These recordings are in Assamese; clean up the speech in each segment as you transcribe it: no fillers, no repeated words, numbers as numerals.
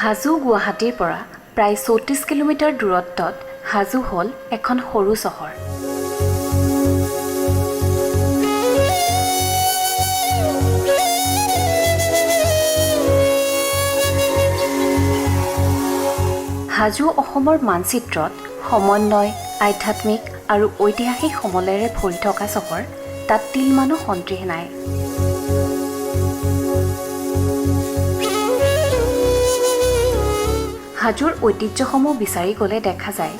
হাজো গুৱাহাটীৰ পৰা প্ৰায় ৩৪ কিলোমিটাৰ দূৰত্বত হাজো হ'ল এখন সৰু চহৰ। হাজো অসমৰ মানচিত্ৰত সমন্বয়, আধ্যাত্মিক আৰু ঐতিহাসিক সমলেৰে ভৰি থকা চহৰ। তাত তিলমানো সন্ত্ৰাস নাই। হাজোৰ ঐতিহ্যসমূহ বিচাৰি গ'লে দেখা যায়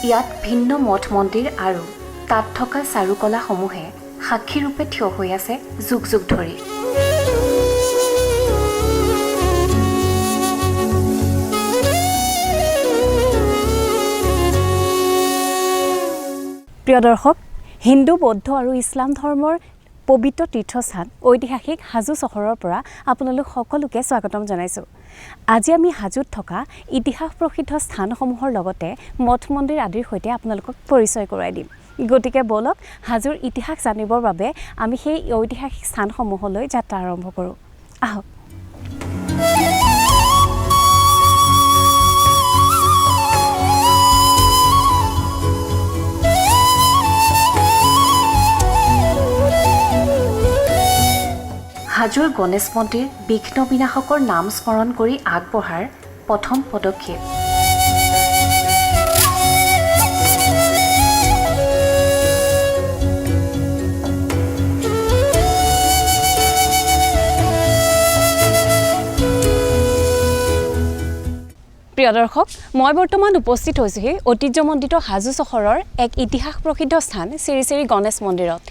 ইয়াত ভিন্ন মঠ মন্দিৰ আৰু তাত থকা চাৰুকলাসমূহে সাক্ষীৰূপে থিয় হৈ আছে যুগ যুগ ধৰি। প্ৰিয় দৰ্শক, হিন্দু, বৌদ্ধ আৰু ইছলাম ধৰ্মৰ পবিত্ৰ তীৰ্থস্থান ঐতিহাসিক হাজো চহৰৰ পৰা আপোনালোক সকলোকে স্বাগতম জনাইছোঁ। আজি আমি হাজোত থকা ইতিহাস প্ৰসিদ্ধ স্থানসমূহৰ লগতে মঠ মন্দিৰ আদিৰ সৈতে আপোনালোকক পৰিচয় কৰাই দিম। গতিকে বলক হাজোৰ ইতিহাস জানিবৰ বাবে আমি সেই ঐতিহাসিক স্থানসমূহলৈ যাত্ৰা আৰম্ভ কৰোঁ। আহক। হাজোৰ গণেশ মন্দিৰ বিঘ্ন বিনাশকৰ নাম স্মৰণ কৰি আগবঢ়াৰ প্ৰথম পদক্ষেপ। প্ৰিয় দৰ্শক, মই বৰ্তমান উপস্থিত হৈছোহি ঐতিহ্যমণ্ডিত হাজো চহৰৰ এক ইতিহাস প্ৰসিদ্ধ স্থান শ্ৰী শ্ৰী গণেশ মন্দিৰত।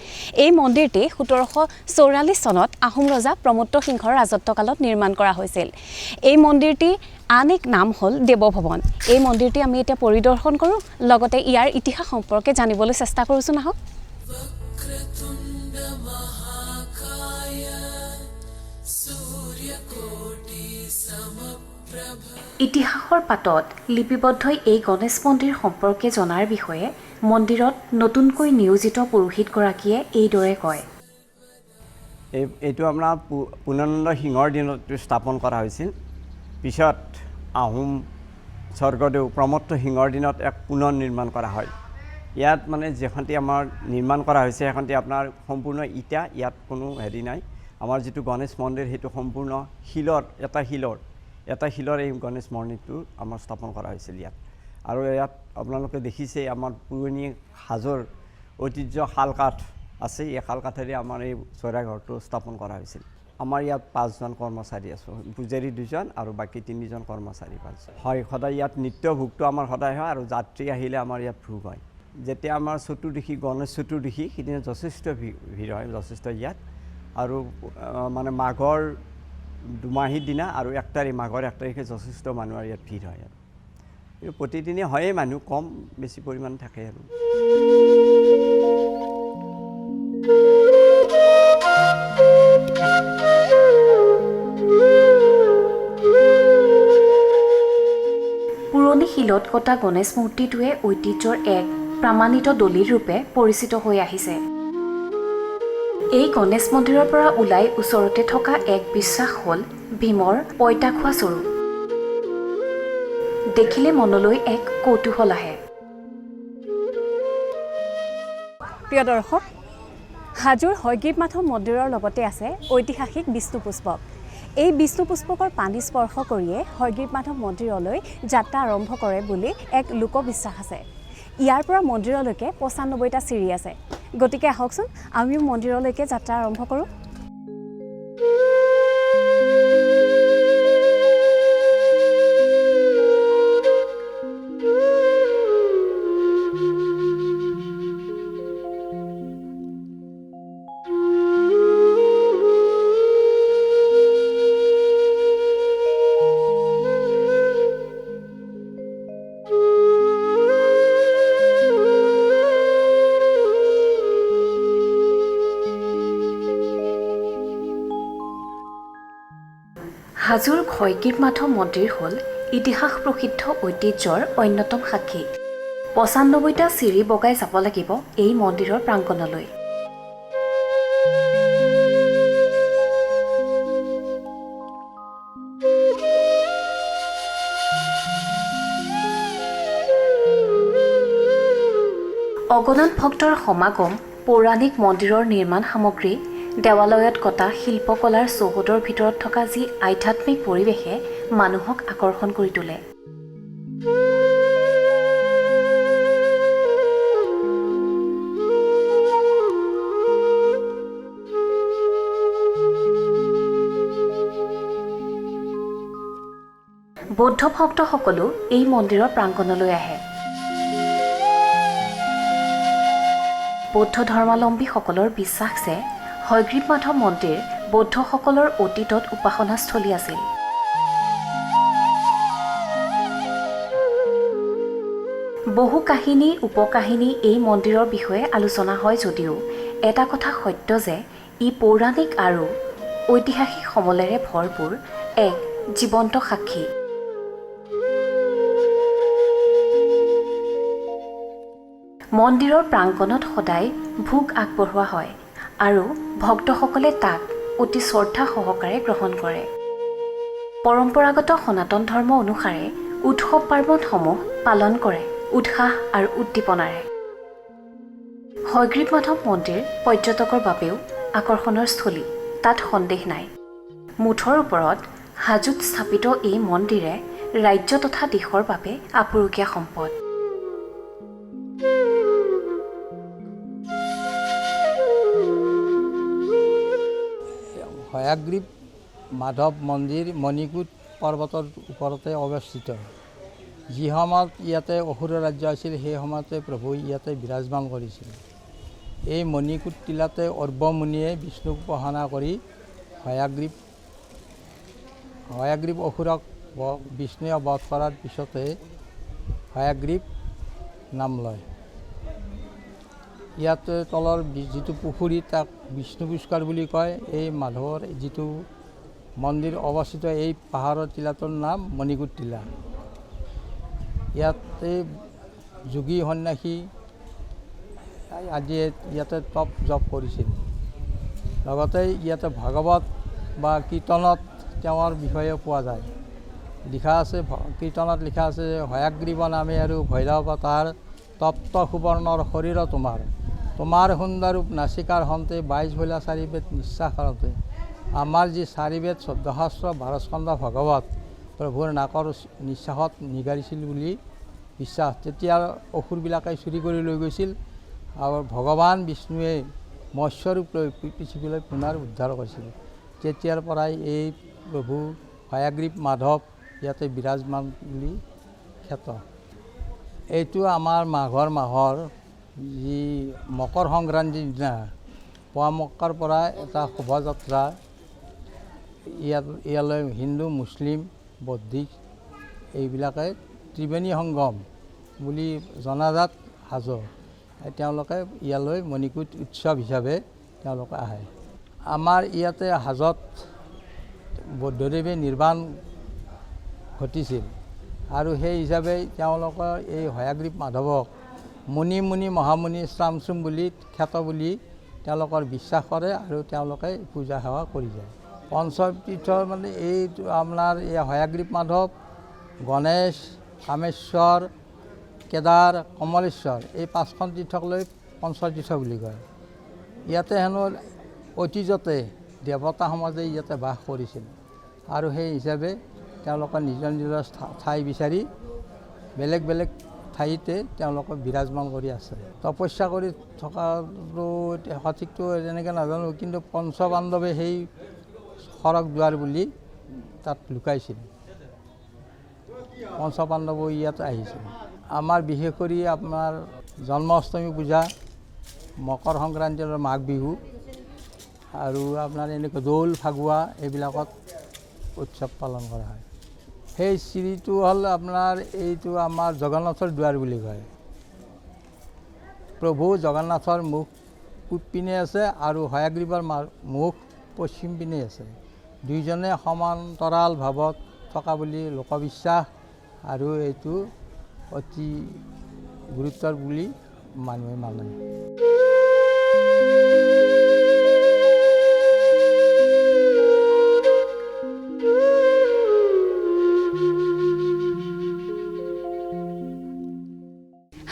এই মন্দিৰটি ১৭৪৪ চনত আহোম ৰজা প্ৰমত্ত সিংহৰ ৰাজত্বকালত নিৰ্মাণ কৰা হৈছিল। এই মন্দিৰটি আন এক নাম হ'ল দেৱভৱন। এই মন্দিৰটি আমি এতিয়া পৰিদৰ্শন কৰোঁ, লগতে ইয়াৰ ইতিহাস সম্পৰ্কে জানিবলৈ চেষ্টা কৰোঁচোন। আহক। ইতিহাসৰ পাতত লিপিবদ্ধ এই গণেশ মন্দিৰ সম্পৰ্কে জনাৰ বিষয়ে মন্দিৰত নতুনকৈ নিয়োজিত পুৰোহিতগৰাকীয়ে এইদৰে কয়। এইটো আপোনাৰ পুনন্দ সিংহৰ দিনত স্থাপন কৰা হৈছিল। পিছত আহোম স্বৰ্গদেউ প্ৰমত্ত সিংহৰ দিনত এক পুনৰ নিৰ্মাণ কৰা হয়। ইয়াত মানে যিখনটি আমাৰ নিৰ্মাণ কৰা হৈছে সেইখনটি আপোনাৰ সম্পূৰ্ণ ইটা, ইয়াত কোনো হেৰি নাই। আমাৰ যিটো গণেশ মন্দিৰ সেইটো সম্পূৰ্ণ এটা শিলৰ এই গণেশ মন্দিৰটো আমাৰ স্থাপন কৰা হৈছিল ইয়াত। আৰু ইয়াত আপোনালোকে দেখিছে আমাৰ পুৰণি হাজোৰ ঐতিহ্য শালকাঠ আছে। এই শালকাঠেৰে আমাৰ এই চৰাইঘৰটো স্থাপন কৰা হৈছিল। আমাৰ ইয়াত ৫জন কৰ্মচাৰী আছোঁ, পূজাৰী 2জন আৰু বাকী 3জন কৰ্মচাৰী 5জন। হয়, সদায় ইয়াত নিত্য ভোগটো আমাৰ সদায় হয় আৰু যাত্ৰী আহিলে আমাৰ ইয়াত ভোগ হয়। যেতিয়া আমাৰ চতুৰ্দশী গণেশ চতুৰ্দশী সেইদিনা যথেষ্ট ভিৰ হয়, যথেষ্ট ইয়াত। আৰু মানে মাঘৰ দুমাহীৰ দিনা আৰু মাঘৰ 1 তাৰিখে যথেষ্ট মানুহৰ ইয়াত ভিৰ হয়। আৰু প্ৰতিদিনে হয়েই, মানুহ কম বেছি পৰিমাণ থাকে আৰু। পুৰণি শিলত কটা গণেশ মূৰ্তিটোৱে ঐতিহ্যৰ এক প্ৰমাণিত দলিল ৰূপে পৰিচিত হৈ আহিছে। এই গণেশ মন্দিৰৰ পৰা ওলাই ওচৰতে থকা এক বিশ্বাস হ'ল ভীমৰ পইতা খোৱা স্বৰূপ। দেখিলে মনলৈ এক কৌতূহল আহে। প্ৰিয় দৰ্শক, হাজোৰ হয়গ্ৰীৱ মাধৱ মন্দিৰৰ লগতে আছে ঐতিহাসিক বিষ্ণু পুষ্পক। এই বিষ্ণু পুষ্পকৰ পানী স্পৰ্শ কৰিয়ে হয়গ্ৰীৱ মাধৱ মন্দিৰলৈ যাত্ৰা আৰম্ভ কৰে বুলি এক লোকবিশ্বাস আছে। ইয়াৰ পৰা মন্দিৰলৈকে ৯৫টা চিৰি আছে। গতিকে আহকচোন আমিও মন্দিৰলৈকে যাত্ৰা আৰম্ভ কৰোঁ। হাজোৰ হয়গ্ৰীৱ মাধৱ মন্দিৰ হ'ল ইতিহাস প্ৰসিদ্ধ ঐতিহ্যৰ অন্যতম সাক্ষী। ৯৫টা চিৰি বগাই যাব লাগিব এই মন্দিৰৰ প্ৰাংগণলৈ। অগণন ভক্তৰ সমাগম, পৌৰাণিক মন্দিৰৰ নিৰ্মাণ সামগ্ৰী, দেৱালয়ত কটা শিল্পকলাৰ চৌহদৰ ভিতৰত থকা যি আধ্যাত্মিক পৰিৱেশে মানুহক আকৰ্ষণ কৰি তোলে। বৌদ্ধ ভক্তসকলো এই মন্দিৰৰ প্ৰাংগণলৈ আহে। বৌদ্ধ ধৰ্মাৱলম্বীসকলৰ বিশ্বাস যে হয়গ্ৰীৱ মাধৱ মন্দিৰ বৌদ্ধসকলৰ অতীতত উপাসনাস্থলী আছিল। বহু কাহিনী উপকাহিনী এই মন্দিৰৰ বিষয়ে আলোচনা হয় যদিও এটা কথা সত্য যে ই পৌৰাণিক আৰু ঐতিহাসিক সমলেৰে ভৰপূৰ এক জীৱন্ত সাক্ষী। মন্দিৰৰ প্ৰাংগণত সদায় ভোগ আগবঢ়োৱা হয় আৰু ভক্তসকলে তাক অতি শ্ৰদ্ধা সহকাৰে গ্ৰহণ কৰে। পৰম্পৰাগত সনাতন ধৰ্ম অনুসাৰে উৎসৱ পাৰ্বণসমূহ পালন কৰে উৎসাহ আৰু উদ্দীপনাৰে। হয়গ্ৰীৱ মাধৱ মন্দিৰ পৰ্যটকৰ বাবেও আকৰ্ষণৰ স্থলী, তাত সন্দেহ নাই। মুঠৰ ওপৰত হাজোত স্থাপিত এই মন্দিৰে ৰাজ্য তথা দেশৰ বাবে আপুৰুগীয়া সম্পদ। হয়গ্ৰীৱ মাধৱ মন্দিৰ মণিকোট পৰ্বতৰ ওপৰতে অৱস্থিত। যি সময়ত ইয়াতে অসুৰ ৰাজ্য আছিল সেই সময়তে প্ৰভু ইয়াতে বিৰাজমান কৰিছিল। এই মণিকোট টিলাতে অৰ্বমুনিয়ে বিষ্ণুক উপাসনা কৰি হয়গ্ৰীৱ অসুৰক বিষ্ণুৱে বধ কৰাৰ পিছতে হয়গ্ৰীৱ নাম লয়। ইয়াতে তলৰ যিটো পুখুৰী তাক বিষ্ণু পুষ্কৰ বুলি কয়। এই মাধৱৰ যিটো মন্দিৰ অৱস্থিত এই পাহাৰৰ টিলাটোৰ নাম মণিকোট টিলা। ইয়াতে যোগী সন্যাসী আজি ইয়াতে তপ জপ কৰিছিল। লগতে ইয়াতে ভাগৱত বা কীৰ্তনত তেওঁৰ বিষয়ে পোৱা যায়। লিখা আছে, কীৰ্তনত লিখা আছে যে হয়গ্ৰীৱ নামে আৰু ভৈৰৱ তাৰ তপ্ত সুবৰ্ণৰ শৰীৰ তোমাৰ সুন্দৰ ৰূপ নাচিকাৰ হন্তে ২২ ভৈলা ৪ বেদ নিশ্বাসৰতে। আমাৰ যি ৪ বেদ ১৪ শাস্ত্ৰ ১২ স্কন্ধ ভাগৱত প্ৰভুৰ নাকৰ নিশ্বাসত নিগাৰিছিল বুলি বিশ্বাস। তেতিয়া অসুৰবিলাকে চুৰি কৰি লৈ গৈছিল আৰু ভগৱান বিষ্ণুৱে মৎস্যৰূপ লৈ পৃথিৱীলৈ পুনৰ উদ্ধাৰ কৰিছিল। তেতিয়াৰ পৰাই এই প্ৰভু হয়গ্ৰীৱ মাধৱ ইয়াতে বিৰাজমান বুলি খ্যাত। এইটো আমাৰ মাঘৰ মাহৰ যি মকৰ সংক্ৰান্তিৰ দিনা পুৱা মক্কাৰ পৰা এটা শোভাযাত্ৰা ইয়ালৈ হিন্দু মুছলিম বৌদ্ধিক এইবিলাকে ত্ৰিবেণী সংগম বুলি জনাজাত হাজো। তেওঁলোকে ইয়ালৈ মণিকোট উৎসৱ হিচাপে তেওঁলোকে আহে। আমাৰ ইয়াতে হাজোত বৌদ্ধদেৱে নিৰ্বাণ ঘটিছিল আৰু সেই হিচাপে তেওঁলোকৰ এই হয়গ্ৰীৱ মাধৱক মুনি মুনি মহামুনি শ্ৰামচুম বুলি খ্যাত বুলি তেওঁলোকৰ বিশ্বাস কৰে আৰু তেওঁলোকে পূজা সেৱা কৰি যায়। পঞ্চতীৰ্থ মানে এইটো আপোনাৰ এই হয়গ্ৰীৱ মাধৱ, গণেশ, কামেশ্বৰ, কেদাৰ, কমলেশ্বৰ এই ৫খন তীৰ্থক লৈ পঞ্চতীৰ্থ বুলি কয়। ইয়াতে হেনো অতীজতে দেৱতা সমাজে ইয়াতে বাস কৰিছিল আৰু সেই হিচাপে তেওঁলোকে নিজৰ নিজৰ ঠাই বিচাৰি বেলেগ বেলেগ ঠাইতে তেওঁলোকে বিৰাজমান কৰি আছে। তপস্যা কৰি থকাটো সঠিকটো তেনেকৈ নাজানো, কিন্তু পঞ্চপাণ্ডৱে সেই সৰগ দুৱাৰ বুলি তাত লুকাইছিল। পঞ্চপাণ্ডৱ ইয়াত আহিছিল। আমাৰ বিশেষ কৰি আপোনাৰ জন্মাষ্টমী পূজা, মকৰ সংক্ৰান্তি আৰু মাঘ বিহু আৰু আপোনাৰ এনেকৈ দৌল ফাকুৱা এইবিলাকত উৎসৱ পালন কৰা হয়। সেই চিৰিটো হ'ল আপোনাৰ এইটো আমাৰ জগন্নাথৰ দুৱাৰ বুলি কয়। প্ৰভু জগন্নাথৰ মুখ পূব পিনে আছে আৰু হয়গ্ৰীৱৰ মুখ পশ্চিম পিনে আছে। দুইজনে সমান্তৰাল ভাৱত থকা বুলি লোকবিশ্বাস আৰু এইটো অতি গুৰুত্বৰ বুলি মানুহে মানে।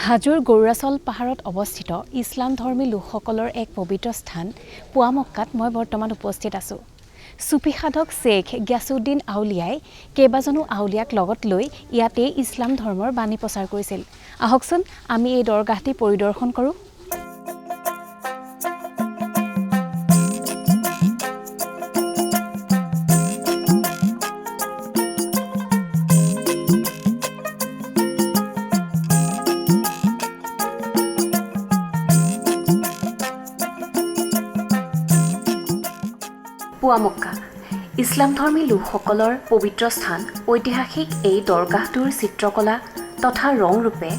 হাজোৰ গৌৰাচল পাহাৰত অৱস্থিত ইছলাম ধৰ্মী লোকসকলৰ এক পবিত্ৰ স্থান পুৱামক্কাত মই বৰ্তমান উপস্থিত আছোঁ। চুফি সাধক শ্বেখ গিয়াছুদ্দিন আউলিয়াই কেইবাজনো আউলিয়াক লগত লৈ ইয়াতে ইছলাম ধৰ্মৰ বাণী প্ৰচাৰ কৰিছিল। আহকচোন আমি এই দৰগাহটি পৰিদৰ্শন কৰোঁ। পুৱামক্কা ইছলাম ধৰ্মী লোকসকলৰ পবিত্ৰ স্থান। ঐতিহাসিক এই দৰগাহটোৰ চিত্ৰকলা তথা ৰং ৰূপে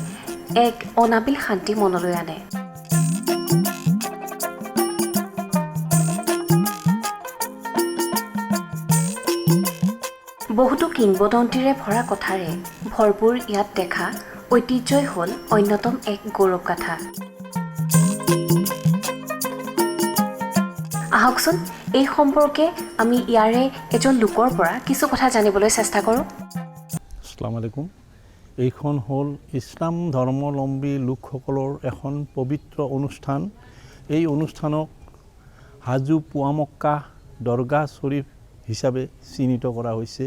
এক অনাবিল শান্তি মনলৈ আনে। বহুতো কিংবদন্তিৰে ভৰা কথাৰে ভৰপূৰ ইয়াত দেখা ঐতিহ্যই হ'ল অন্যতম এক গৌৰৱগাথা। আহকচোন এই সম্পৰ্কে আমি ইয়াৰে এজন লোকৰ পৰা কিছু কথা জানিবলৈ চেষ্টা কৰোঁ। আসসালামু আলাইকুম। এইখন হ'ল ইছলাম ধৰ্মাৱলম্বী লোকসকলৰ এখন পবিত্ৰ অনুষ্ঠান। এই অনুষ্ঠানক হাজো পুৱামক্কা দৰগাহ শ্বৰীফ হিচাপে চিহ্নিত কৰা হৈছে।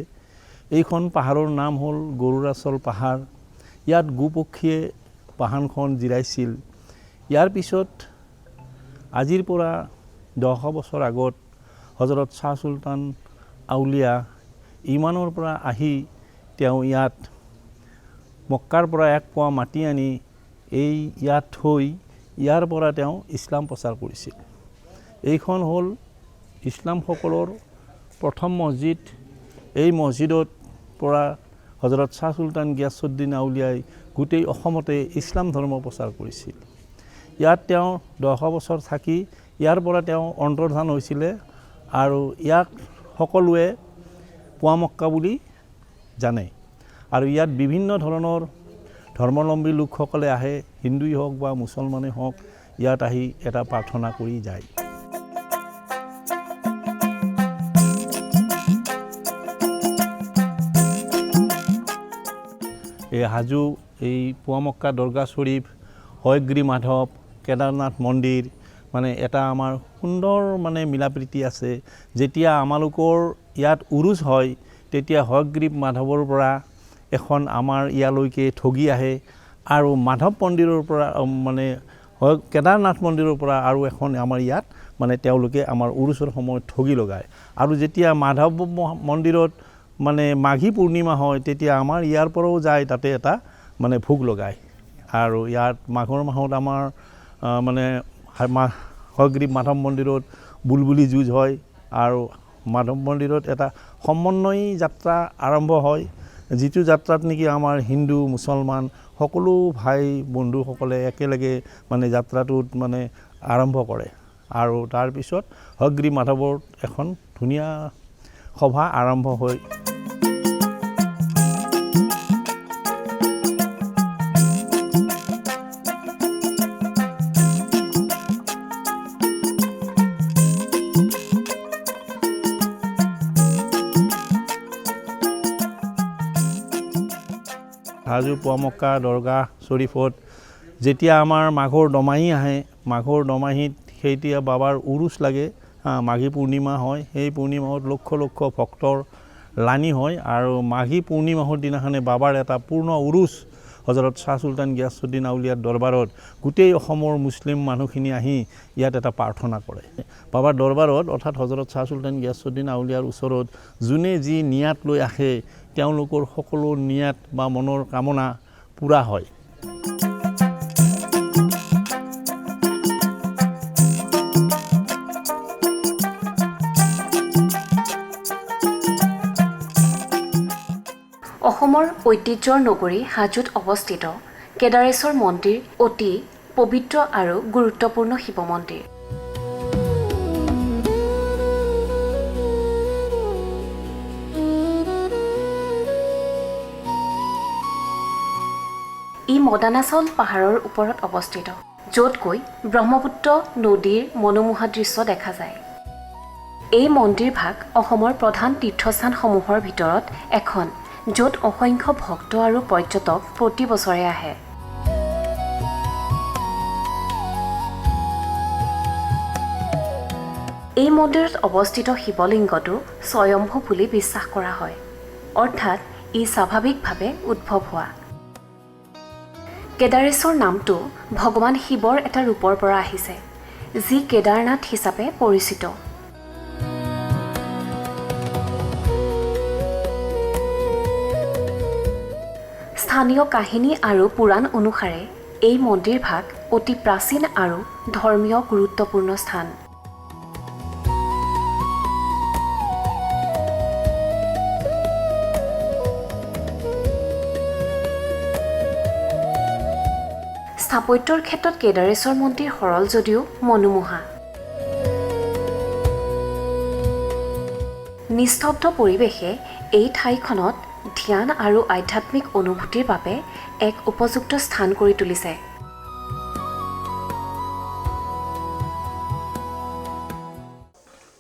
এইখন পাহাৰৰ নাম হ'ল গৰুৰাচল পাহাৰ। ইয়াত গোপক্ষীয়ে পাহাৰখন জিৰাইছিল। ইয়াৰ পিছত আজিৰ পৰা 10 বছৰ আগত হজৰত শ্বাহ চুলতান আউলিয়া ইমানৰ পৰা আহি তেওঁ ইয়াত মক্কাৰ পৰা এক পোৱা মাটি আনি ইয়াত থৈ ইয়াৰ পৰা তেওঁ ইছলাম প্ৰচাৰ কৰিছিল। এইখন হ'ল ইছলামসকলৰ প্ৰথম মছজিদ। এই মছজিদত পৰা হজৰত শ্বাহ চুলতান গিয়াছুদ্দিন আউলিয়াই গোটেই অসমতে ইছলাম ধৰ্ম প্ৰচাৰ কৰিছিল। ইয়াত তেওঁ 10 বছৰ থাকি ইয়াৰ পৰা তেওঁ অন্তৰ্ধান হৈছিলে আৰু ইয়াক সকলোৱে পুৱামক্কা বুলি জানে। আৰু ইয়াত বিভিন্ন ধৰণৰ ধৰ্মাৱলম্বী লোকসকলে আহে, হিন্দুই হওক বা মুছলমানেই হওক, ইয়াত আহি এটা প্ৰাৰ্থনা কৰি যায়। এই হাজো এই পুৱামক্কা দৰগাহ শ্বৰীফ, হয়গ্ৰী মাধৱ, কেদাৰনাথ মন্দিৰ মানে এটা আমাৰ সুন্দৰ মানে মিলাপ্ৰীতি আছে। যেতিয়া আমালোকৰ ইয়াত উৰুজ হয় তেতিয়া হয়গ্ৰীৱ মাধৱৰ পৰা এখন আমাৰ ইয়ালৈকে ঠগী আহে আৰু মাধৱ মন্দিৰৰ পৰা মানে কেদাৰনাথ মন্দিৰৰ পৰা আৰু এখন আমাৰ ইয়াত মানে তেওঁলোকে আমাৰ উৰুজৰ সময়ত ঠগী লগায়। আৰু যেতিয়া মাধৱ মন্দিৰত মানে মাঘী পূৰ্ণিমা হয় তেতিয়া আমাৰ ইয়াৰ পৰাও যায় তাতে এটা মানে ভোগ লগায়। আৰু ইয়াত মাঘৰ মাহত আমাৰ মানে হয়গ্ৰীৱ মাধৱ মন্দিৰত বুলবুলি যুঁজ হয় আৰু মাধৱ মন্দিৰত এটা সমন্বয়ী যাত্ৰা আৰম্ভ হয়, যিটো যাত্ৰাত নেকি আমাৰ হিন্দু মুছলমান সকলো ভাই বন্ধুসকলে একেলগে মানে যাত্ৰাটোত মানে আৰম্ভ কৰে। আৰু তাৰপিছত হয়গ্ৰীৱ মাধৱৰ এখন ধুনীয়া সভা আৰম্ভ হয়। হাজো পুৱামক্কা দৰগাহ শ্বৰীফত যেতিয়া আমাৰ মাঘৰ দমাহী আহে, মাঘৰ দমাহীত সেইতিয়া বাবাৰ উৰুজ লাগে, মাঘী পূৰ্ণিমা হয়। সেই পূৰ্ণিমাহত লক্ষ লক্ষ ভক্তৰ লানি হয় আৰু মাঘী পূৰ্ণিমাহৰ দিনাখনে বাবাৰ এটা পূৰ্ণ উৰুজ হজৰত শ্বাহ চুলতান গিয়াছুদ্দিন আউলিয়াৰ দৰবাৰত গোটেই অসমৰ মুছলিম মানুহখিনি আহি ইয়াত এটা প্ৰাৰ্থনা কৰে। বাবাৰ দৰবাৰত অৰ্থাৎ হজৰত শ্বাহ চুলতান গিয়াছুদ্দিন আউলিয়াৰ ওচৰত যোনে যি নিয়াত লৈ আহে তেওঁলোকৰ সকলো নিয়াত বা মনৰ কামনা পূৰা হয়। অসমৰ ঐতিহ্যৰ নগৰী হাজোত অৱস্থিত কেদাৰেশ্বৰ মন্দিৰ অতি পবিত্ৰ আৰু গুৰুত্বপূৰ্ণ শিৱ মন্দিৰ। ই মদানাচল পাহাৰৰ ওপৰত অৱস্থিত, য'ত গৈ ব্ৰহ্মপুত্ৰ নদীৰ মনোমোহা দৃশ্য দেখা যায়। এই মন্দিৰভাগ অসমৰ প্ৰধান তীৰ্থস্থানসমূহৰ ভিতৰত এখন, য'ত অসংখ্য ভক্ত আৰু পৰ্যটক প্ৰতি বছৰে আহে। এই মন্দিৰত অৱস্থিত শিৱলিংগটো স্বয়ম্ভু বুলি বিশ্বাস কৰা হয়, অৰ্থাৎ ই স্বাভাৱিকভাৱে উদ্ভৱ হোৱা। কেদাৰেশ্বৰ নামটো ভগৱান শিৱৰ এটা ৰূপৰ পৰা আহিছে, যি কেদাৰনাথ হিচাপে পৰিচিত। স্থানীয় কাহিনী আৰু পুৰাণ অনুসাৰে এই মন্দিৰভাগ অতি প্ৰাচীন আৰু ধৰ্মীয় গুৰুত্বপূৰ্ণ স্থান। স্থাপত্যৰ ক্ষেত্ৰত কেদাৰেশ্বৰ মন্দিৰ সৰল যদিও মনোমোহা। নিস্তব্ধ পৰিৱেশে এই ঠাইখনত ধ্যান আৰু আধ্যাত্মিক অনুভূতিৰ বাবে এক উপযুক্ত স্থান কৰি তুলিছে।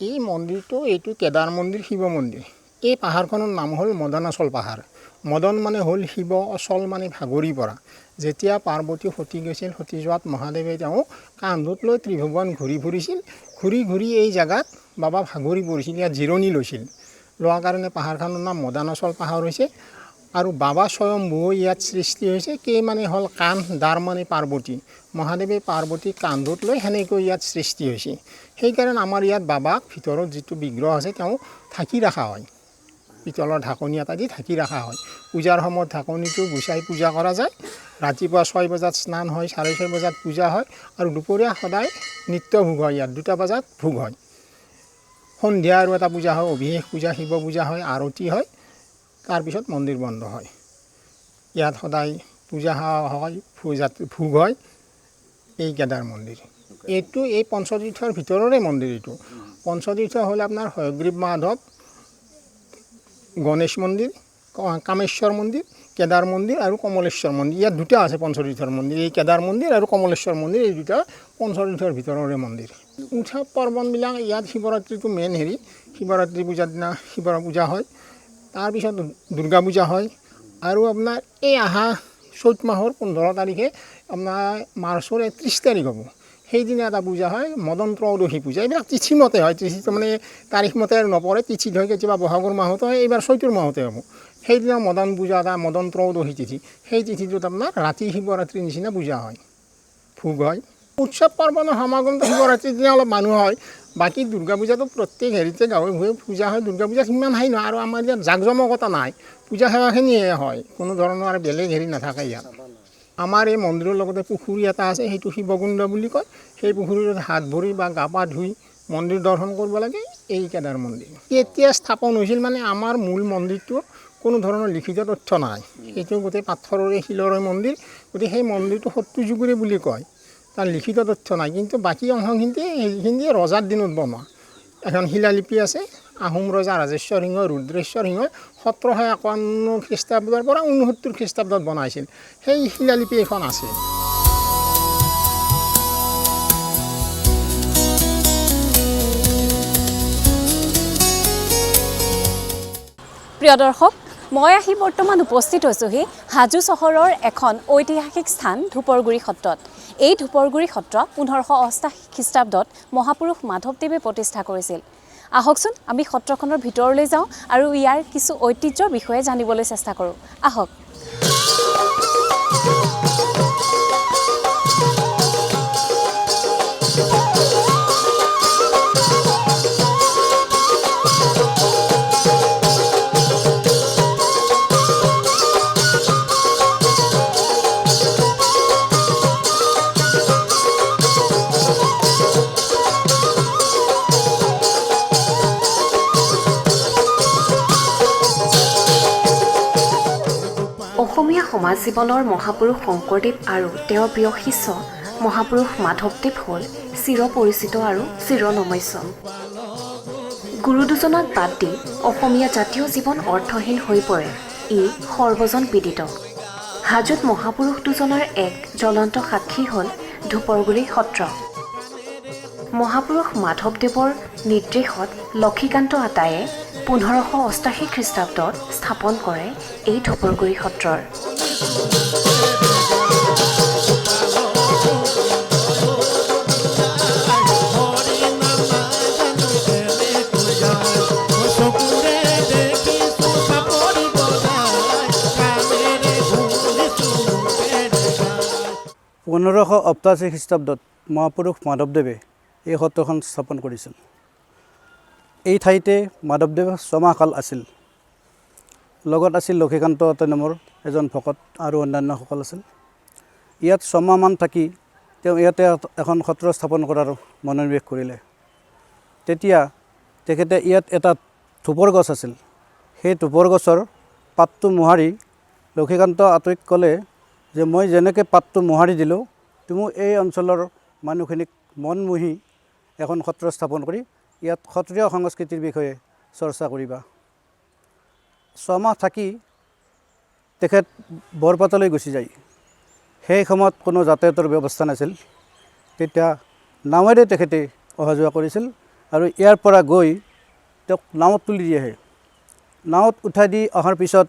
এই মন্দিৰটো এইটো কেদাৰ মন্দিৰ, শিৱ মন্দিৰ। এই পাহাৰখনৰ নাম হ'ল মদনাচল পাহাৰ। মদন মানে হ'ল শিৱ, অচল মানে ভাগৰি পৰা। যেতিয়া পাৰ্বতী সতী গৈছিল, সতী যোৱাত মহাদেৱে তেওঁ কান্ধত লৈ ত্ৰিভুৱন ঘূৰি ফুৰিছিল। ঘূৰি ঘূৰি এই জেগাত বাবা ভাগৰি পৰিছিল, ইয়াত জিৰণি লৈছিল। লোৱাৰ কাৰণে পাহাৰখনৰ নাম মদনাচল পাহাৰ হৈছে। আৰু বাবা স্বয়ম্ভু ইয়াত সৃষ্টি হৈছে। মানে হ'ল কাণ, দাৰ মানে পাৰ্বতী। মহাদেৱে পাৰ্বতী কান্ধত লৈ সেনেকৈ ইয়াত সৃষ্টি হৈছে। সেইকাৰণে আমাৰ ইয়াত বাবাক ভিতৰত যিটো বিগ্ৰহ আছে তেওঁ ঢাকি ৰখা হয়, পিতলৰ ঢাকনি এটা দি ঢাকি ৰখা হয়। পূজাৰ সময়ত ঢাকনিটো গুচাই পূজা কৰা যায়। ৰাতিপুৱা 6 বজাত স্নান হয়, 6:30 বজাত পূজা হয়, আৰু দুপৰীয়া সদায় নিত্য ভোগ হয়। ইয়াত 2টা বজাত ভোগ হয়। সন্ধিয়া আৰু এটা পূজা হয়, অভিষেক পূজা, শিৱ পূজা হয়, আৰতি হয়, তাৰপিছত মন্দিৰ বন্ধ হয়। ইয়াত সদায় পূজা হয়, ভোগ হয়। এই কেদাৰ মন্দিৰ এইটো এই পঞ্চতীৰ্থৰ ভিতৰৰে মন্দিৰ। এইটো পঞ্চতীৰ্থ হ'ল আপোনাৰ হয়গ্ৰীৱ মাধৱ, গণেশ মন্দিৰ, কামেশ্বৰ মন্দিৰ, কেদাৰ মন্দিৰ আৰু কমলেশ্বৰ মন্দিৰ। ইয়াত 2টা আছে পঞ্চতীৰ্থৰ মন্দিৰ। এই কেদাৰ মন্দিৰ আৰু কমলেশ্বৰ মন্দিৰ, এই 2টা পঞ্চতীৰ্থৰ ভিতৰৰে মন্দিৰ। উৎসৱ পাৰ্বণবিলাক ইয়াত শিৱৰাত্ৰিটো মেইন হেৰি। শিৱৰাত্ৰি পূজাৰ দিনা শিৱ পূজা হয়, তাৰপিছত দুৰ্গা পূজা হয়, আৰু আপোনাৰ এই অহা চ'ত মাহৰ 15 তাৰিখে আপোনাৰ মাৰ্চৰ 30 তাৰিখ হ'ব, সেইদিনা এটা পূজা হয়, মদন ত্ৰয়োদশী পূজা। এইবিলাক তিথিমতে হয়, তিথিটো মানে তাৰিখমতে আৰু নপৰে, তিথিত হয়। কেতিয়াবা বহাগৰ মাহতো হয়, এইবাৰ চৈতৰ মাহতে হ'ব। সেইদিনা মদন পূজা এটা, মদন ত্ৰয়োদশী তিথি, সেই তিথিটোত আপোনাৰ ৰাতি শিৱৰাত্ৰিৰ নিচিনা পূজা হয়, ভোগ হয়। উৎসৱ পাৰ্বণৰ সমাগমটো শিৱৰাত্ৰিৰ দিনা অলপ মানুহ হয়। বাকী দুৰ্গা পূজাটো প্ৰত্যেক হেৰিতে গাঁৱে ভূঞে পূজা হয়। দুৰ্গা পূজাত সিমান হেৰি নহয়, আৰু আমাৰ ইয়াত জাক জমকতা নাই, পূজা সেৱাখিনিয়ে হয়, কোনো ধৰণৰ আৰু বেলেগ হেৰি নাথাকে ইয়াত। আমাৰ এই মন্দিৰৰ লগতে পুখুৰী এটা আছে, সেইটো শিৱকুণ্ড বুলি কয়। সেই পুখুৰীত হাত ভৰি বা গা পা ধুই মন্দিৰ দৰ্শন কৰিব লাগে। এই কেদাৰ মন্দিৰ কেতিয়া স্থাপন হৈছিল মানে আমাৰ মূল মন্দিৰটো কোনো ধৰণৰ লিখিত তথ্য নাই। সেইটো গোটেই পাথৰৰে শিলৰে মন্দিৰ, গতিকে সেই মন্দিৰটো সত্যযুগৰে বুলি কয়, তাৰ লিখিত তথ্য নাই। কিন্তু বাকী অংশখিনিতে সেইখিনি ৰজাৰ দিনত বনোৱা। এখন শিলালিপি আছে, আহোম ৰজা ৰাজেশ্বৰ সিংহ, ৰুদ্ৰেশ্বৰ সিংহই 1751 খ্ৰীষ্টাব্দৰ পৰা 69 খ্ৰীষ্টাব্দত বনাইছিল। সেই শিলালিপি এখন আছে। প্ৰিয় দৰ্শক, মই আহি বৰ্তমান উপস্থিত হৈছোঁহি হাজো চহৰৰ এখন ঐতিহাসিক স্থান ধূপৰগুৰি সত্ৰত। এই ধূপৰগুৰি সত্ৰ 1588 খ্ৰীষ্টাব্দত মহাপুৰুষ মাধৱদেৱে প্ৰতিষ্ঠা কৰিছিল। আহকচোন আমি সত্ৰখনৰ ভিতৰলৈ যাওঁ আৰু ইয়াৰ কিছু ঐতিহ্যৰ বিষয়ে জানিবলৈ চেষ্টা কৰোঁ। আহক। অসমীয়া সমাজ জীৱনৰ মহাপুৰুষ শংকৰদেৱ আৰু তেওঁৰ প্ৰিয় শিষ্য মহাপুৰুষ মাধৱদেৱ হ'ল চিৰ পৰিচিত আৰু চিৰনমস্য। গুৰু দুজনক বাদ দি অসমীয়া জাতীয় জীৱন অৰ্থহীন হৈ পৰে, ই সৰ্বজন বিদিত। হাজোত মহাপুৰুষ দুজনৰ এক জ্বলন্ত সাক্ষী হ'ল ধূপৰগুৰি সত্ৰ। মহাপুৰুষ মাধৱদেৱৰ নিৰ্দেশত লক্ষীকান্ত আটায়ে 1588 খ্ৰীষ্টাব্দত স্থাপন কৰে এই ধূপৰগুৰি সত্ৰৰ। পোন্ধৰশ 88 খ্ৰীষ্টাব্দত মহাপুৰুষ মাধৱদেৱে এই সত্ৰখন স্থাপন কৰিছিল। এই ঠাইতে মাধৱদেৱ ছমাহকাল আছিল। লগত আছিল লক্ষীকান্ত নামৰ এজন ভকত আৰু অন্যান্যসকল আছিল। ইয়াত ছমাহমান থাকি তেওঁ ইয়াতে এখন সত্ৰ স্থাপন কৰাৰ মনোনিৱেশ কৰিলে। তেতিয়া তেখেতে ইয়াত এটা ধূপৰ গছ আছিল। সেই ধূপৰ গছৰ পাতটো মোহাৰি লক্ষীকান্ত আতৈক ক'লে যে মই যেনেকৈ পাতটো মোহাৰি দিলোঁ, তুমি এই অঞ্চলৰ মানুহখিনিক মন মুহি এখন সত্ৰ স্থাপন কৰি ইয়াত সত্ৰীয় সংস্কৃতিৰ বিষয়ে চৰ্চা কৰিবা। ছমাহ থাকি তেখেত বৰপাটালৈ গুচি যায়। সেই সময়ত কোনো যাতায়াতৰ ব্যৱস্থা নাছিল। তেতিয়া নাৱেৰে তেখেতে অহা যোৱা কৰিছিল আৰু ইয়াৰ পৰা গৈ তেওঁক নাৱত তুলি দি আহে। নাৱত উঠাই দি অহাৰ পিছত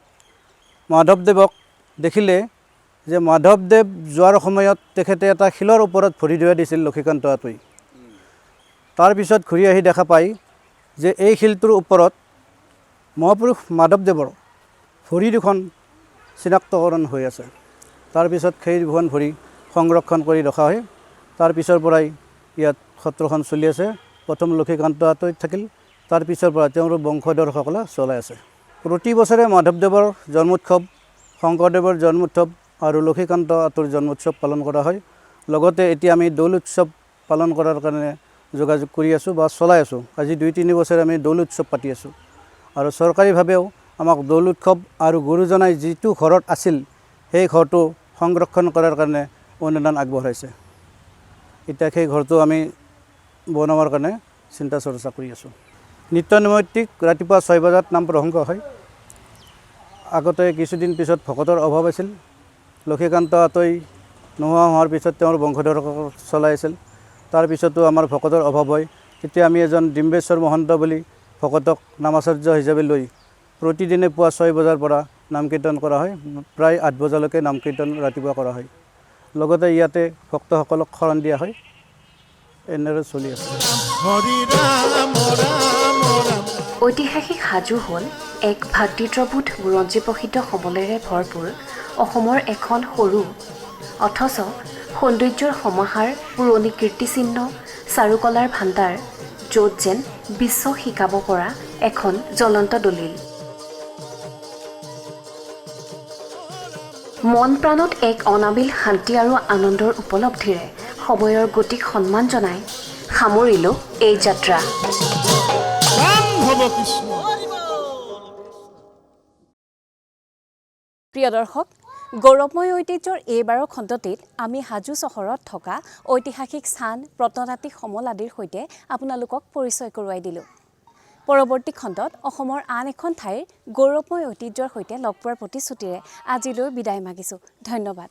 মাধৱদেৱক দেখিলে যে মাধৱদেৱ যোৱাৰ সময়ত তেখেতে এটা শিলৰ ওপৰত ভৰি ধুৱাই দিছিল লক্ষীকান্ত আতৈ। তাৰপিছত ঘূৰি আহি দেখা পায় যে এই শিলটোৰ ওপৰত মহাপুৰুষ মাধৱদেৱৰ ভৰি দুখন চিনাক্তকৰণ হৈ আছে। তাৰপিছত সেই দুখন ভৰি সংৰক্ষণ কৰি ৰখা হয়। তাৰপিছৰ পৰাই ইয়াত সত্ৰখন চলি আছে। প্ৰথম লক্ষীকান্ত আতৈ থাকিল, তাৰপিছৰ পৰা তেওঁৰ বংশধৰসকলে চলাই আছে। প্ৰতি বছৰে মাধৱদেৱৰ জন্মোৎসৱ, শংকৰদেৱৰ জন্মোৎসৱ আৰু লক্ষীকান্ত আতৈৰ জন্মোৎসৱ পালন কৰা হয়। লগতে এতিয়া আমি দৌল উৎসৱ পালন কৰাৰ কাৰণে যোগাযোগ কৰি আছোঁ বা চলাই আছোঁ। আজি 2-3 বছৰে আমি দৌল উৎসৱ পাতি আছোঁ আৰু চৰকাৰীভাৱেও আমাক দৌল উৎসৱ আৰু গুৰুজনাই যিটো ঘৰত আছিল সেই ঘৰটো সংৰক্ষণ কৰাৰ কাৰণে অনুদান আগবঢ়াইছে। এতিয়া সেই ঘৰটো আমি বনাবৰ কাৰণে চিন্তা চৰ্চা কৰি আছোঁ। নিত্য নৈমিত্তিক ৰাতিপুৱা 6 বজাত নাম প্ৰসংগ হয়। আগতে কিছুদিন পিছত ভকতৰ অভাৱ আছিল। লক্ষীকান্ত আতৈ নোহোৱা হোৱাৰ পিছত তেওঁৰ বংশধৰসকল চলাই আছিল। তাৰপিছতো আমাৰ ভকতৰ অভাৱ হয়। তেতিয়া আমি এজন ডিম্বেশ্বৰ মহন্ত বুলি ভকতক নামাচাৰ্য হিচাপে লৈ প্ৰতিদিনে পুৱা 6 বজাৰ পৰা নাম কীৰ্তন কৰা হয়। প্ৰায় 8 বজালৈকে নাম কীৰ্তন ৰাতিপুৱা কৰা হয়। লগতে ইয়াতে ভক্তসকলক শৰণ দিয়া হয়। এনেদৰে চলি আছে। ঐতিহাসিক হাজো হ'ল এক ভাতৃত্ববোধ বুৰঞ্জী প্ৰসিদ্ধ সমলেৰে ভৰপূৰ অসমৰ এখন সৰু অথচ সৌন্দৰ্যৰ সমাহাৰ, পুৰণি কীৰ্তিচিহ্ন, চাৰুকলাৰ ভাণ্ডাৰ, য'ত যেন বিশ্বক শিকাব পৰা এখন জ্বলন্ত দলিল। মন প্ৰাণত এক অনাবিল শান্তি আৰু আনন্দৰ উপলব্ধিৰে সময়ৰ গতিক সন্মান জনাই সামৰিলোঁ এই যাত্ৰা। প্ৰিয় দৰ্শক, গৌৰৱময় ঐতিহ্যৰ এইবাৰৰ খণ্ডটিত আমি হাজো চহৰত থকা ঐতিহাসিক স্থান, প্ৰত্নতাত্ত্বিক সমল আদিৰ সৈতে আপোনালোকক পৰিচয় কৰোৱাই দিলোঁ। পৰৱৰ্তী খণ্ডত অসমৰ আন এখন ঠাইৰ গৌৰৱময় ঐতিহ্যৰ সৈতে লগ পোৱাৰ প্ৰতিশ্ৰুতিৰে আজিলৈ বিদায় মাগিছোঁ। ধন্যবাদ।